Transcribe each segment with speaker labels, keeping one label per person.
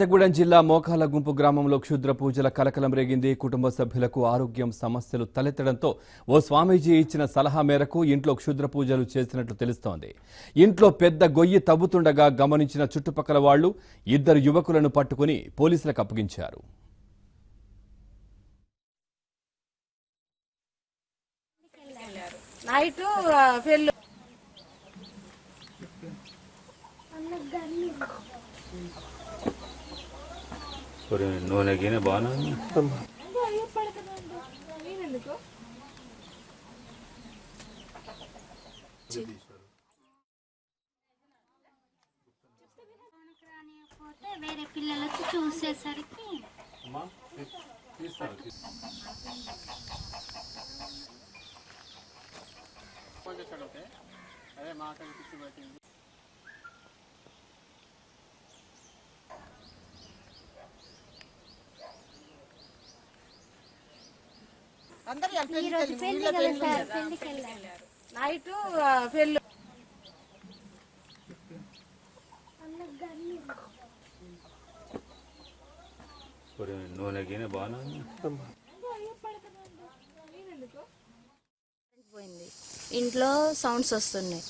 Speaker 1: కొత్తగూడెం జిల్లా మోకాల గుంపు గ్రామంలో క్షుద్ర పూజల కలకలం రేగింది. కుటుంబ సభ్యులకు ఆరోగ్యం సమస్యలు తలెత్తడంతో ఓ స్వామీజీ ఇచ్చిన సలహా మేరకు ఇంట్లో క్షుద్ర పూజలు చేసినట్లు తెలుస్తోంది. ఇంట్లో పెద్ద గొయ్యి తవ్వుతుండగా గమనించిన చుట్టుపక్కల వాళ్లు ఇద్దరు యువకులను పట్టుకుని పోలీసులకు అప్పగించారు.
Speaker 2: నూనె గిన్నె బాగా
Speaker 3: వేరే పిల్లలకి చూసేసరికి
Speaker 2: నూనె గిన్నె బాగా
Speaker 4: పోయింది. ఇంట్లో సౌండ్స్ వస్తున్నాయి.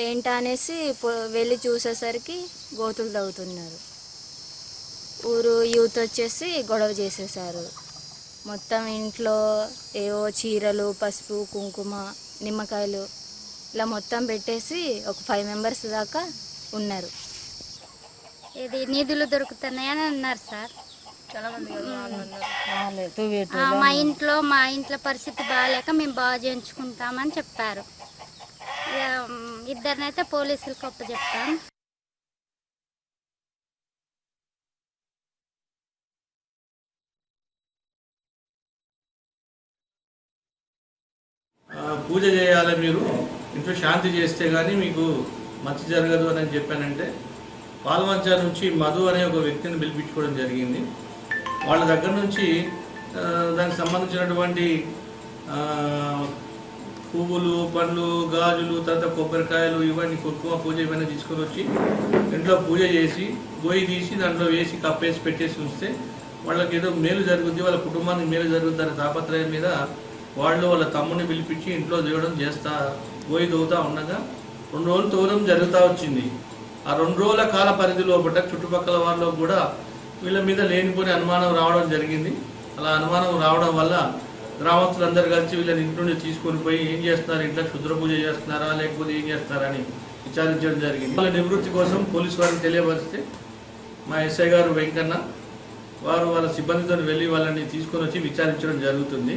Speaker 4: ఏంటా అనేసి వెళ్ళి చూసేసరికి గోతులు తవ్వుతున్నారు. ఊరు యూత్ వచ్చేసి గొడవ చేసేసారు. మొత్తం ఇంట్లో ఏవో చీరలు, పసుపు, కుంకుమ, నిమ్మకాయలు ఇలా మొత్తం పెట్టేసి ఒక 5 మెంబర్స్ దాకా ఉన్నారు.
Speaker 3: ఇది నిధులు దొరుకుతున్నాయని అన్నారు సార్. మా ఇంట్లో పరిస్థితి బాగాలేక మేము బాగా చేయించుకుంటామని చెప్పారు. ఇద్దరినైతే పోలీసులకు అప్పచెప్తాం.
Speaker 5: పూజ చేయాలి, మీరు ఇంట్లో శాంతి చేస్తే కానీ మీకు మంచి జరగదు అని చెప్పానంటే పాల్వంచ నుంచి మధు అనే ఒక వ్యక్తిని పిలిపించుకోవడం జరిగింది. వాళ్ళ దగ్గర నుంచి దానికి సంబంధించినటువంటి పువ్వులు, పండ్లు, గాజులు, తర్వాత కొబ్బరికాయలు, ఇవన్నీ కుంకుమ పూజ ఇవన్నీ తీసుకొని వచ్చి ఇంట్లో పూజ చేసి గొయ్యి తీసి దాంట్లో వేసి కప్పేసి పెట్టేసి ఉంచితే వాళ్ళకి ఏదో మేలు జరుగుద్ది, వాళ్ళ కుటుంబానికి మేలు జరుగుద్ది అనే తాపత్రయం మీద వాళ్ళు వాళ్ళ తమ్ముడిని పిలిపించి ఇంట్లో దిగడం చేస్తా గొయ్యి తవ్వుతూ ఉండగా 2 రోజులు తవ్వడం జరుగుతూ వచ్చింది. ఆ 2 రోజుల కాల పరిధి లోపల చుట్టుపక్కల వాళ్ళు కూడా వీళ్ళ మీద లేనిపోని అనుమానం రావడం జరిగింది. అలా అనుమానం రావడం వల్ల గ్రామస్తులందరూ కలిసి వీళ్ళని ఇంటి నుండి తీసుకొని పోయి ఏం చేస్తున్నారు, ఇంట్లో క్షుద్ర పూజ చేస్తున్నారా లేకపోతే ఏం చేస్తున్నారని విచారించడం జరిగింది. వాళ్ళ నివృత్తి కోసం పోలీసు వారికి తెలియపరిస్తే మా ఎస్ఐ గారు వెంకన్న వారు వాళ్ళ సిబ్బందితో వెళ్ళి వాళ్ళని తీసుకొని వచ్చి విచారించడం జరుగుతుంది.